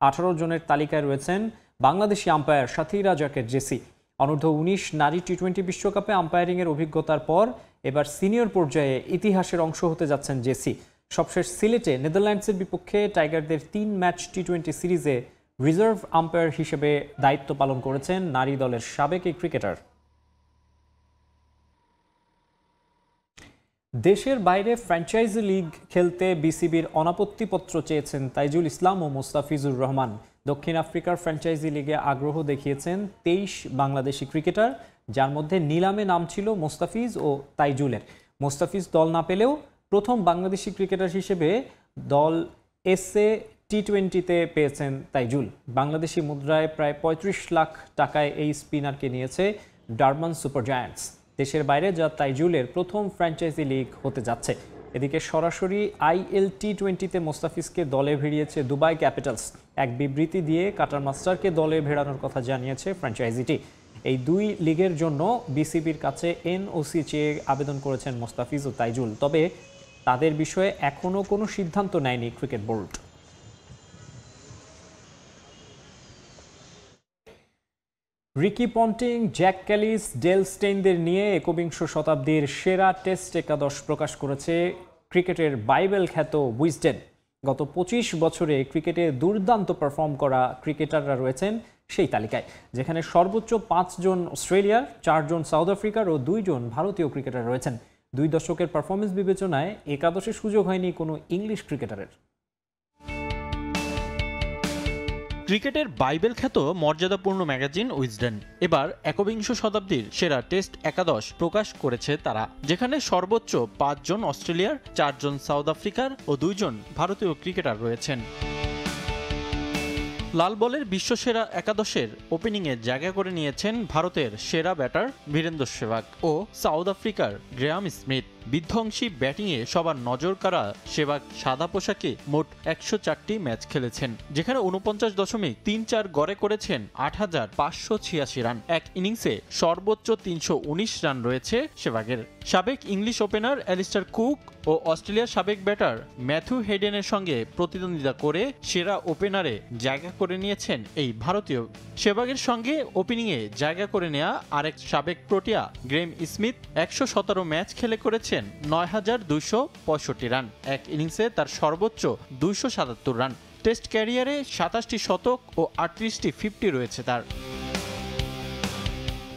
18 জনের তালিকায় রয়েছেন বাংলাদেশি আম্পায়ার সাথীরা জাকির জেসি। অনূর্ধ্ব-19 নারী টি-20 বিশ্বকাপে আম্পায়ারিংয়ের অভিজ্ঞতার পর এবার সিনিয়র পর্যায়ে ইতিহাসের অংশ হতে যাচ্ছেন জেসি। সবশেষ সিলেটে নেদারল্যান্ডসের বিপক্ষে টাইগারদের 3 ম্যাচ টি-20 সিরিজে রিজার্ভ আম্পায়ার হিসেবে দায়িত্ব পালন করেছেন নারী দলের সাবেক এই ক্রিকেটার। দেশের বাইরে ফ্র্যাঞ্চাইজি লিগ খেলতে বিসিবির অনাপত্তিপত্র চেয়েছেন তাইজুল ইসলাম ও মোস্তাফিজুর রহমান। দক্ষিণ আফ্রিকার ফ্র্যাঞ্চাইজি লিগে আগ্রহ দেখিয়েছেন 23 বাংলাদেশি ক্রিকেটার, যার মধ্যে নিলামে নাম ছিল মোস্তাফিজ ও তাইজুলের। মোস্তাফিজ দল না পেলেও প্রথম বাংলাদেশি ক্রিকেটার হিসেবে দল এসএ টি-20তে পেয়েছেন তাইজুল। বাংলাদেশি মুদ্রায় প্রায় 35 লাখ টাকায় এই স্পিনারকে নিয়েছে ডারবান সুপার জায়ান্টস। দেশের বাইরে যা তাইজুলের প্রথম ফ্র্যাঞ্চাইজি লিগ হতে যাচ্ছে। এদিকে সরাসরি আইএল টি-20তে মোস্তাফিজকে দলে ভিড়িয়েছে দুবাই ক্যাপিটালস। এক বিবৃতি দিয়ে কাটার মাস্টারকে দলে ভেড়ানোর কথা জানিয়েছে ফ্র্যাঞ্চাইজিটি। এই দুই লিগের জন্য বিসিবির কাছে এনওসি চেয়ে আবেদন করেছেন মোস্তাফিজ ও তাইজুল, তবে তাদের বিষয়ে এখনও কোনো সিদ্ধান্ত নেয়নি cricket board. Ricky Ponting, Jacques Kallis, Dale স্টেইনদের নিয়ে একবিংশ শতাব্দীর সেরা টেস্ট একাদশ প্রকাশ করেছে ক্রিকেটের বাইবেল খ্যাত উইজডেন। গত 25 বছরে ক্রিকেটে দুর্দান্ত পারফর্ম করা ক্রিকেটাররা রয়েছেন সেই তালিকায়, যেখানে সর্বোচ্চ 5 জন অস্ট্রেলিয়ার, 4 জন সাউথ আফ্রিকার ও 2 জন ভারতীয় ক্রিকেটার রয়েছেন। 2 দশকের পারফরমেন্স বিবেচনায় একাদশে সুযোগ হয়নি কোনো ইংলিশ ক্রিকেটারের। ক্রিকেটের বাইবেল খ্যাত মর্যাদাপূর্ণ ম্যাগাজিন উইজডেন এবার একবিংশ শতাব্দীর সেরা টেস্ট একাদশ প্রকাশ করেছে তারা, যেখানে সর্বোচ্চ 5 জন অস্ট্রেলিয়ার, 4 জন সাউথ আফ্রিকার ও 2 জন ভারতীয় ক্রিকেটার রয়েছেন। লাল বলের বিশ্বসেরা একাদশের ওপেনিংয়ে জায়গা করে নিয়েছেন ভারতের সেরা ব্যাটার বীরেন্দ্র সেহবাগ ও সাউথ আফ্রিকার গ্রেহাম স্মিথ। বিধ্বংসী ব্যাটিংয়ে সবার নজর কাড়া সেহবাগ সাদা পোশাকে মোট 104টি ম্যাচ খেলেছেন, যেখানে 49.34 গড়ে করেছেন 8,586 রান। এক ইনিংসে সর্বোচ্চ 319 রান রয়েছে সেহবাগের। সাবেক ইংলিশ ওপেনার অ্যালিস্টার কুক ও অস্ট্রেলিয়ার সাবেক ব্যাটার ম্যাথিউ হেডেনের সঙ্গে প্রতিদ্বন্দ্বিতা করে সেরা ওপেনারে জায়গা করে নিয়েছেন এই ভারতীয়। সেহবাগের সঙ্গে ওপেনিংয়ে জায়গা করে নেওয়া আরেক সাবেক প্রোটিয়া গ্রেহাম স্মিথ 117 ম্যাচ খেলে করেছেন 9,265 রান। এক ইনিংসে তার সর্বোচ্চ 277 রান। টেস্ট ক্যারিয়ারে 27টি শতক ও 38টি 50 রয়েছে তার।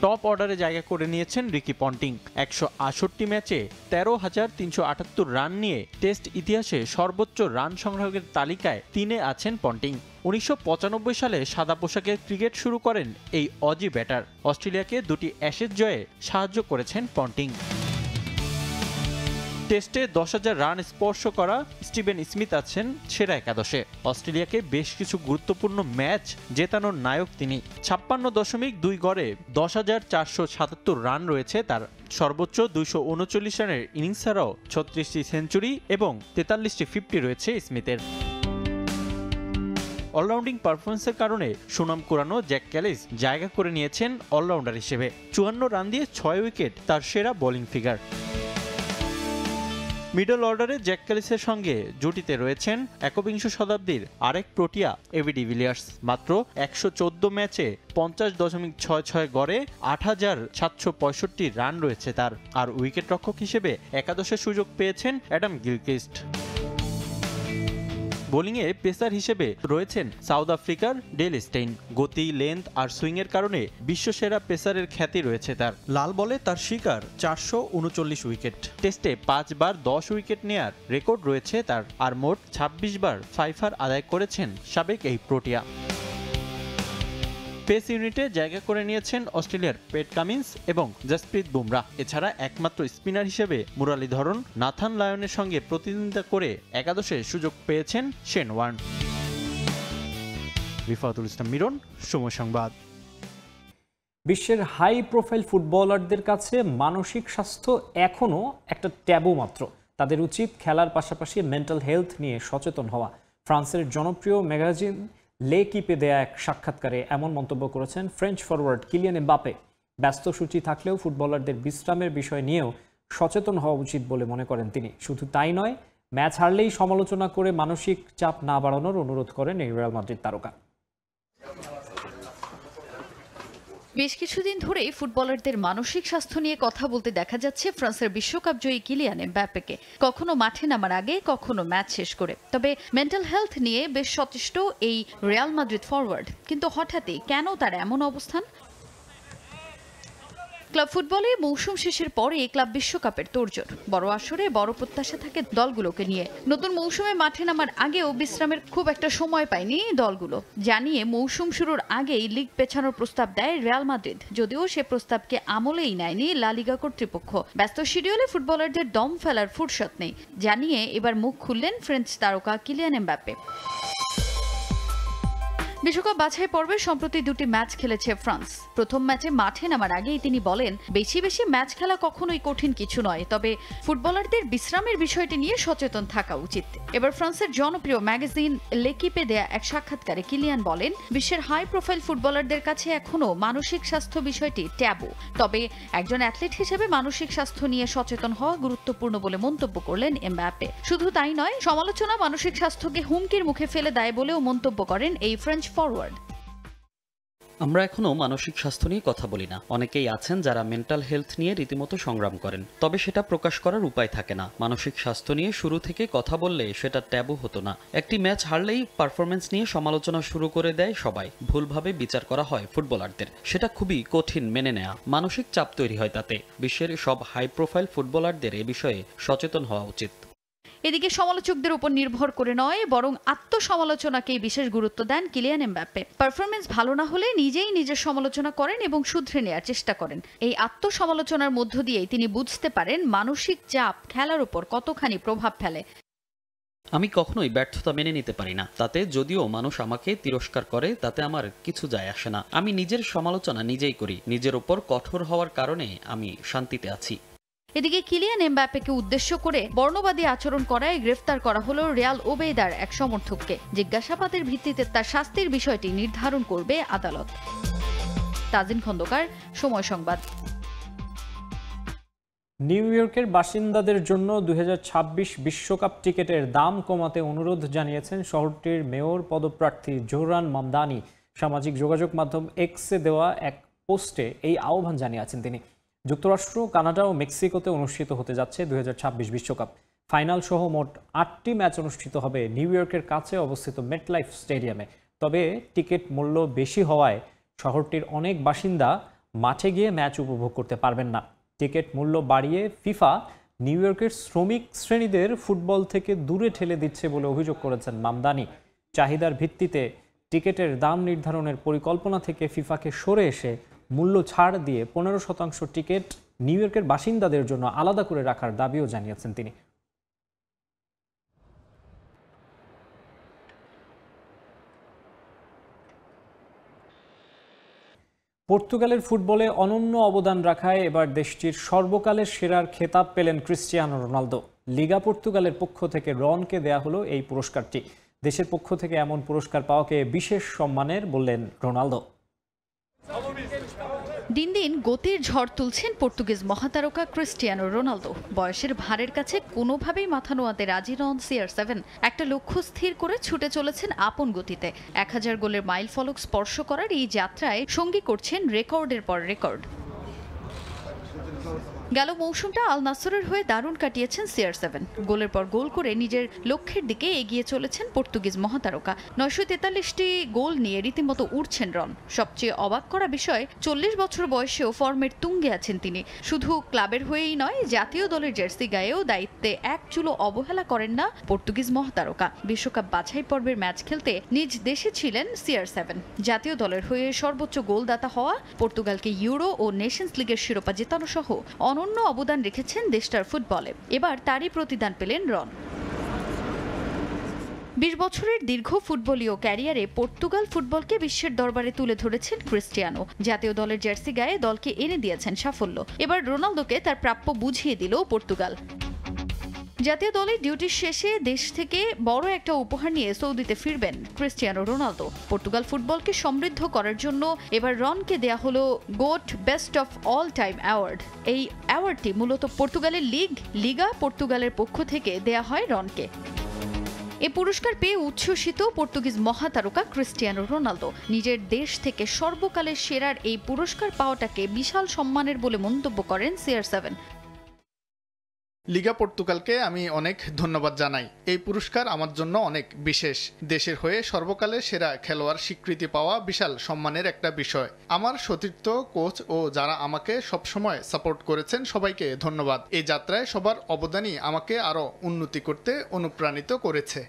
টপ অর্ডারে জায়গা করে নিয়েছেন রিকি পন্টিং। 168 ম্যাচে 13,378 রান নিয়ে টেস্ট ইতিহাসে সর্বোচ্চ রান সংগ্রাহকের তালিকায় 3-এ আছেন পন্টিং। 1995 সালে সাদা পোশাকে ক্রিকেট শুরু করেন এই অজি ব্যাটার। অস্ট্রেলিয়াকে 2টি অ্যাশেজ জয়ে সাহায্য করেছেন পন্টিং। টেস্টে 10,000 রান স্পর্শ করা স্টিভেন স্মিথ আছেন সেরা একাদশে। অস্ট্রেলিয়াকে বেশ কিছু গুরুত্বপূর্ণ ম্যাচ জেতানোর নায়ক তিনি। 56.2 গড়ে 10,477 রান রয়েছে তার। সর্বোচ্চ 239 রানের ইনিংস ছাড়াও 36টি সেঞ্চুরি এবং 43টি 50 রয়েছে স্মিথের। অলরাউন্ডিং পারফরমেন্সের কারণে সুনাম কুড়ানো জ্যাক ক্যালিস জায়গা করে নিয়েছেন অলরাউন্ডার হিসেবে। 54 রান দিয়ে 6 উইকেট তার সেরা বোলিং ফিগার। মিডল অর্ডারে জ্যাক ক্যালিসের সঙ্গে জুটিতে রয়েছেন একবিংশ শতাব্দীর আরেক প্রোটিয়া এবি ডিভিলিয়ার্স। মাত্র 114 ম্যাচে 50.66 গড়ে 8,765 রান রয়েছে তার। আর উইকেট রক্ষক হিসেবে একাদশের সুযোগ পেয়েছেন অ্যাডাম গিলক্রিস্ট। বোলিংয়ে পেসার হিসেবে রয়েছেন সাউথ আফ্রিকার ডেল স্টেইন। গতি, লেন্থ আর সুইংয়ের কারণে বিশ্বসেরা পেসারের খ্যাতি রয়েছে তার। লাল বলে তার শিকার 439 উইকেট। টেস্টে 5 বার 10 উইকেট নেয়ার রেকর্ড রয়েছে তার। আর মোট 26 বার ফাইফার আদায় করেছেন সাবেক এই প্রোটিয়া। পেস ইউনিটে জায়গা করে নিয়েছেন অস্ট্রেলিয়ার পেট কামিন্স এবং জসপ্রীত বুমরাহ। এছাড়া একমাত্র স্পিনার হিসেবে মুরালীধরন, নাথান লায়নের সঙ্গে প্রতিদ্বন্দ্বিতা করে একাদশে সুযোগ পেয়েছেন শেন ওয়ার্ন। রিফাতুল ইসলাম মিরন, সময় সংবাদ। বিশ্বের হাই প্রোফাইল ফুটবলারদের কাছে মানসিক স্বাস্থ্য এখনও একটা ট্যাবু মাত্র। তাদের উচিত খেলার পাশাপাশি মেন্টাল হেলথ নিয়ে সচেতন হওয়া। ফ্রান্সের জনপ্রিয় ম্যাগাজিন লেকিপে দেয়া এক সাক্ষাৎকারে এমন মন্তব্য করেছেন ফ্রেঞ্চ ফরওয়ার্ড কিলিয়ান এমবাপে। ব্যস্ত সূচি থাকলেও ফুটবলারদের বিশ্রামের বিষয় নিয়েও সচেতন হওয়া উচিত বলে মনে করেন তিনি। শুধু তাই নয়, ম্যাচ হারলেই সমালোচনা করে মানসিক চাপ না বাড়ানোর অনুরোধ করেন এই রিয়াল মাদ্রিদ তারকা। বেশ কিছুদিন ধরেই ফুটবলারদের মানসিক স্বাস্থ্য নিয়ে কথা বলতে দেখা যাচ্ছে ফ্রান্সের বিশ্বকাপ জয়ী কিলিয়ান এমবাপ্পেকে। কখনো মাঠে নামার আগে, কখনো ম্যাচ শেষ করে। তবে মেন্টাল হেলথ নিয়ে বেশ সচেষ্ট এই রিয়াল মাদ্রিদ ফরওয়ার্ড। কিন্তু হঠাৎই কেন তার এমন অবস্থান? ক্লাব ফুটবলে মৌসুম শেষের পরে ক্লাব বিশ্বকাপের তোড়জোড়। বড় আসরে বড় প্রত্যাশা থাকে দলগুলোকে নিয়ে। নতুন মৌসুমে মাঠে নামার আগেও বিশ্রামের খুব একটা সময় পায়নি দলগুলো। জানিয়ে মৌসুম শুরুর আগেই লিগ পেছানোর প্রস্তাব দেয় রিয়াল মাদ্রিদ, যদিও সে প্রস্তাবকে আমলেই নেয়নি লা লিগা কর্তৃপক্ষ। ব্যস্ত শিডিউলে ফুটবলারদের দম ফেলার ফুরসত নেই জানিয়ে এবার মুখ খুললেন ফ্রেঞ্চ তারকা কিলিয়ান এমবাপ্পে। বিশ্বকাপ বাছাই পর্বে সম্প্রতি দুটি ম্যাচ খেলেছে ফ্রান্স। প্রথম ম্যাচে মাঠে নামার আগেই তিনি বলেন, বেশি ম্যাচ খেলা কখনোই কঠিন কিছু নয়, তবে ফুটবলারদের বিশ্রামের বিষয়টি নিয়ে সচেতন থাকা উচিত। এবার ফ্রান্সের জনপ্রিয় ম্যাগাজিন লেকিপে দেয়া এক সাক্ষাৎকারে কিলিয়ান বলেন, বিশ্বের হাই প্রোফাইল ফুটবলারদের কাছে এখনো মানসিক স্বাস্থ্য বিষয়টি ট্যাবু, তবে একজন অ্যাথলিট হিসেবে মানসিক স্বাস্থ্য নিয়ে সচেতন হওয়া গুরুত্বপূর্ণ বলে মন্তব্য করলেন এমবাপ্পে। শুধু তাই নয়, সমালোচনা মানসিক স্বাস্থ্যকে হুমকির মুখে ফেলে দেয় বলেও মন্তব্য করেন এই ফ্রেঞ্চ ফরওয়ার্ড। আমরা এখনো মানসিক স্বাস্থ্য নিয়ে কথা বলি না। অনেকেই আছেন যারা মেন্টাল হেলথ নিয়ে রীতিমতো সংগ্রাম করেন, তবে সেটা প্রকাশ করার উপায় থাকে না। মানসিক স্বাস্থ্য নিয়ে শুরু থেকে কথা বললে সেটা ট্যাবু হতো না। একটি ম্যাচ হারলেই পারফরমেন্স নিয়ে সমালোচনা শুরু করে দেয় সবাই, ভুলভাবে বিচার করা হয় ফুটবলারদের। সেটা খুবই কঠিন মেনে নেওয়া। মানসিক চাপ তৈরি হয় তাতে। বিশ্বের সব হাই প্রোফাইল ফুটবলারদের এ বিষয়ে সচেতন হওয়া উচিত। এদিকে সমালোচকদের উপর নির্ভর করে নয়, বরং আত্মসমালোচনাকেই বিশেষ গুরুত্ব দেন কিলিয়ান এমবাপ্পে। পারফরমেন্স ভালো না হলে নিজেই নিজের সমালোচনা করেন এবং শুধরে নেওয়ার চেষ্টা করেন। এই আত্মসমালোচনার মধ্য দিয়েই তিনি বুঝতে পারেন মানসিক চাপ খেলার উপর কতখানি প্রভাব ফেলে। আমি কখনোই ব্যর্থতা মেনে নিতে পারি না। তাতে যদিও মানুষ আমাকে তিরস্কার করে, তাতে আমার কিছু যায় আসে না। আমি নিজের সমালোচনা নিজেই করি। নিজের উপর কঠোর হওয়ার কারণে আমি শান্তিতে আছি। এদিকে কিলিয়ান এমবাপ্পেকে উদ্দেশ্য করে বর্ণবাদী আচরণ করায় গ্রেফতার করা হলো রিয়াল ওবেইদার এক সমর্থককে। জিজ্ঞাসাবাদের ভিত্তিতে তার শাস্তির বিষয়টি নির্ধারণ করবে আদালত। তাজিন খন্দকার, সময় সংবাদ। নিউ ইয়র্কের বাসিন্দাদের জন্য 2026 বিশ্বকাপ টিকেটের দাম কমাতে অনুরোধ জানিয়েছেন শহরটির মেয়র পদপ্রার্থী জোহরান মামদানি। সামাজিক যোগাযোগ মাধ্যম এক্সে দেওয়া এক পোস্টে এই আহ্বান জানিয়েছেন তিনি। যুক্তরাষ্ট্র, কানাডা ও মেক্সিকোতে অনুষ্ঠিত হতে যাচ্ছে 2026 বিশ্বকাপ। ফাইনাল সহ মোট 8টি ম্যাচ অনুষ্ঠিত হবে নিউ ইয়র্কের কাছে অবস্থিত মেটলাইফ স্টেডিয়ামে। তবে টিকিট মূল্য বেশি হওয়ায় শহরটির অনেক বাসিন্দা মাঠে গিয়ে ম্যাচ উপভোগ করতে পারবেন না। টিকিট মূল্য বাড়িয়ে ফিফা নিউ ইয়র্কের শ্রমিক শ্রেণীদের ফুটবল থেকে দূরে ঠেলে দিচ্ছে বলে অভিযোগ করেছেন মামদানি। চাহিদার ভিত্তিতে টিকিটের দাম নির্ধারণের পরিকল্পনা থেকে ফিফাকে সরে এসে মূল্য ছাড় দিয়ে 15% টিকিট নিউ ইয়র্কের বাসিন্দাদের জন্য আলাদা করে রাখার দাবিও জানিয়েছেন তিনি। পর্তুগালের ফুটবলে অনন্য অবদান রাখায় এবার দেশটির সর্বকালের সেরার খেতাব পেলেন ক্রিস্টিয়ানো রোনালদো। লিগা পর্তুগালের পক্ষ থেকে রনকে দেয়া হলো এই পুরস্কারটি। দেশের পক্ষ থেকে এমন পুরস্কার পাওয়াকে বিশেষ সম্মানের বললেন রোনালদো। দিন দিন গতির ঝড় তুলছেন পর্তুগিজ মহাতারকা ক্রিস্টিয়ানো রোনালদো। বয়সের ভারের কাছে কোনোভাবেই মাথা নোয়াতে রাজি নন CR7। একটা লক্ষ্য স্থির করে ছুটে চলেছেন আপন গতিতে। 1000 গোলের মাইল ফলক স্পর্শ করার এই যাত্রায় সঙ্গী করছেন রেকর্ডের পর রেকর্ড। গেল মৌসুমটা আল নাসরের হয়ে দারুণ কাটিয়েছেন CR7। গোলের পর গোল করে নিজের লক্ষ্যের দিকে এগিয়ে চলেছেন পর্তুগিজ মহাতারকা। 943টি গোল নিয়ে রীতিমতো উড়ছেন রন। সবচেয়ে অবাক করা বিষয়, 40 বছর বয়সেও ফর্মের তুঙ্গে আছেন তিনি। শুধু ক্লাবের হয়েই নয়, জাতীয় দলের জার্সি গায়েও দায়িত্বে এক চুলো অবহেলা করেন না পর্তুগিজ মহাতারকা। বিশ্বকাপ বাছাই পর্বের ম্যাচ খেলতে নিজ দেশে ছিলেন CR7। জাতীয় দলের হয়ে সর্বোচ্চ গোলদাতা হওয়া, পর্তুগালকে ইউরো ও নেশনস লিগের শিরোপা জেতানো সহ অনন্য অবদান রেখেছেন দেশটার ফুটবলে। এবার তারই প্রতিদান পেলেন রন। 20 বছরের দীর্ঘ ফুটবলীয় ক্যারিয়ারে পর্তুগাল ফুটবলকে বিশ্বের দরবারে তুলে ধরেছেন ক্রিস্টিয়ানো। জাতীয় দলের জার্সি গায়ে দলকে এনে দিয়েছেন সাফল্য। এবার রোনালদোকে তার প্রাপ্য বুঝিয়ে দিল পর্তুগাল। জাতীয় দলের ডিউটির শেষে দেশ থেকে বড় একটা উপহার নিয়ে সৌদিতে ফিরবেন ক্রিস্টিয়ানো রোনালদো। পর্তুগাল ফুটবলকে সমৃদ্ধ করার জন্য এবার রনকে দেয়া হলো goat best of all time award. এই অ্যাওয়ার্ডটি মূলত পর্তুগালের লিগা পর্তুগালের পক্ষ থেকে দেয়া হয় রনকে। এ পুরস্কার পেয়ে উচ্ছ্বসিত পর্তুগিজ মহাতারকা ক্রিস্টিয়ানো রোনালদো। নিজের দেশ থেকে সর্বকালের সেরার এই পুরস্কার পাওয়াটাকে বিশাল সম্মানের বলে মন্তব্য করেন CR7। লিগা পর্তুগালকে আমি অনেক ধন্যবাদ জানাই। এই পুরস্কার আমার জন্য অনেক বিশেষ। দেশের হয়ে সর্বকালের সেরা খেলোয়াড় স্বীকৃতি পাওয়া বিশাল সম্মানের একটা বিষয়। আমার সতীর্থ, কোচ ও যারা আমাকে সবসময় সাপোর্ট করেছেন সবাইকে ধন্যবাদ। এই যাত্রায় সবার অবদানই আমাকে আরও উন্নতি করতে অনুপ্রাণিত করেছে।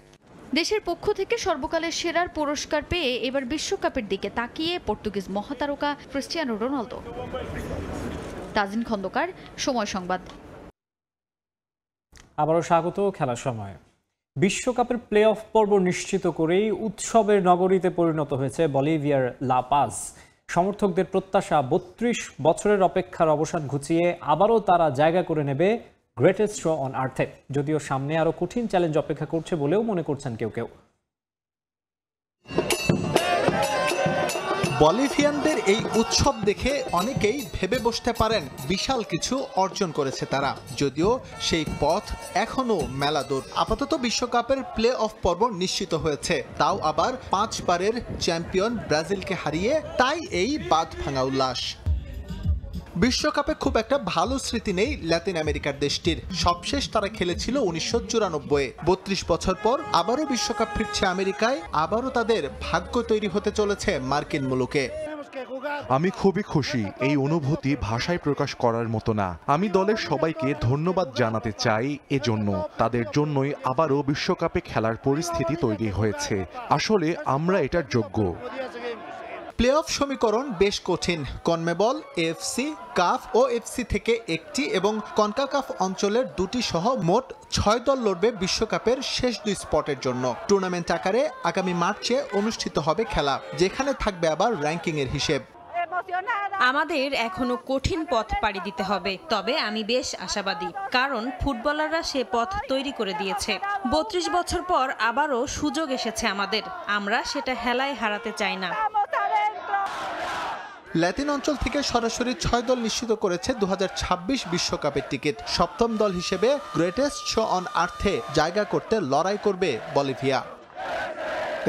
দেশের পক্ষ থেকে সর্বকালের সেরার পুরস্কার পেয়ে এবার বিশ্বকাপের দিকে তাকিয়ে পর্তুগিজ মহাতারকা ক্রিস্টিয়ানো রোনালদো। তাজিন খন্দকার, সময় সংবাদ। আবারও স্বাগত খেলার সময়। বিশ্বকাপের প্লে অফ পর্ব নিশ্চিত করেই উৎসবের নগরীতে পরিণত হয়েছে বলিভিয়ার লা পাজ। সমর্থকদের প্রত্যাশা ৩২ বছরের অপেক্ষার অবসান ঘুচিয়ে আবারও তারা জায়গা করে নেবে গ্রেটেস্ট শো অন আর্থে। যদিও সামনে আরও কঠিন চ্যালেঞ্জ অপেক্ষা করছে বলেও মনে করছেন কেউ কেউ। বলিভিয়ানদের এই উৎসব দেখে অনেকেই ভেবে বসতে পারেন বিশাল কিছু অর্জন করেছে তারা, যদিও সেই পথ এখনো মেলা দূর। আপাতত বিশ্বকাপের প্লে অফ পর্ব নিশ্চিত হয়েছে, তাও আবার 5 বারের চ্যাম্পিয়ন ব্রাজিলকে হারিয়ে। তাই এই বাঁধ ভাঙা উল্লাস। বিশ্বকাপে খুব একটা ভালো স্মৃতি নেই ল্যাটিন আমেরিকার দেশটির। সবশেষ তারা খেলেছিল 1994-এ। 32 বছর পর আবারও বিশ্বকাপ ফিরছে আমেরিকায়। আবারও তাদের ভাগ্য তৈরি হতে চলেছে মার্কিন মুলুকে। আমি খুবই খুশি। এই অনুভূতি ভাষায় প্রকাশ করার মতো না। আমি দলের সবাইকে ধন্যবাদ জানাতে চাই এজন্য। তাদের জন্যই আবারও বিশ্বকাপে খেলার পরিস্থিতি তৈরি হয়েছে। আসলে আমরা এটার যোগ্য। প্লে অফ সমীকরণ বেশ কঠিন। কনমেবল, এএফসি, কাফ ও এফসি থেকে একটি এবং কনকাকাফ অঞ্চলের 2টি সহ মোট 6 দল লড়বে বিশ্বকাপের শেষ 2 স্পটের জন্য। টুর্নামেন্ট আকারে আগামী মার্চে অনুষ্ঠিত হবে খেলা, যেখানে থাকবে আবার র্যাঙ্কিং এর হিসেব। আমাদের এখনো কঠিন পথ পাড়ি দিতে হবে, তবে আমি বেশ আশাবাদী, কারণ ফুটবলাররা সে পথ তৈরি করে দিয়েছে। 32 বছর পর আবারও সুযোগ এসেছে আমাদের, আমরা সেটা হেলায় হারাতে চাই না। ল্যাটিন অঞ্চল থেকে সরাসরি 6 দল নিশ্চিত করেছে 2026 বিশ্বকাপের টিকিট। 7ম দল হিসেবে গ্রেটেস্ট শো অন আর্থে জায়গা করতে লড়াই করবে বলিভিয়া।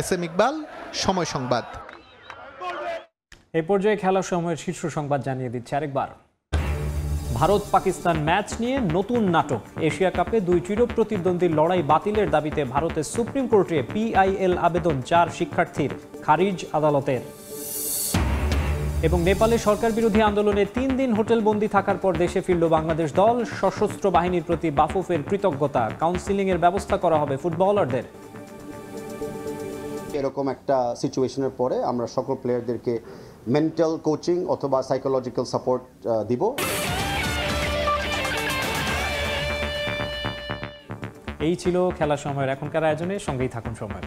এসএম ইকবাল, সময় সংবাদ। এই পর্যায়ে খেলার সময়ের শীর্ষ সংবাদ জানিয়ে দিচ্ছে আরেকবার। ভারত পাকিস্তান ম্যাচ নিয়ে নতুন নাটক। এশিয়া কাপে 2 চিরপ্রতিদ্বন্দ্বীর লড়াই বাতিলের দাবিতে ভারতের সুপ্রিম কোর্টে PIL আবেদন 4 শিক্ষার্থীর খারিজ আদালতের। এবং নেপালে সরকার বিরোধী আন্দোলনে 3 দিন হোটেল বন্দী থাকার পর দেশে ফিরল বাংলাদেশ দল। সশস্ত্র বাহিনীর প্রতি বাফুফের কৃতজ্ঞতা। কাউন্সিলিং এর ব্যবস্থা করা হবে ফুটবলারদের। এরকম একটা সিচুয়েশনের পরে আমরা সকল প্লেয়ারদেরকে মেন্টাল কোচিং অথবা সাইকোলজিক্যাল সাপোর্ট দিব। এই ছিল খেলার সময়ের এখনকার আয়োজনে। সঙ্গেই থাকুন সময়।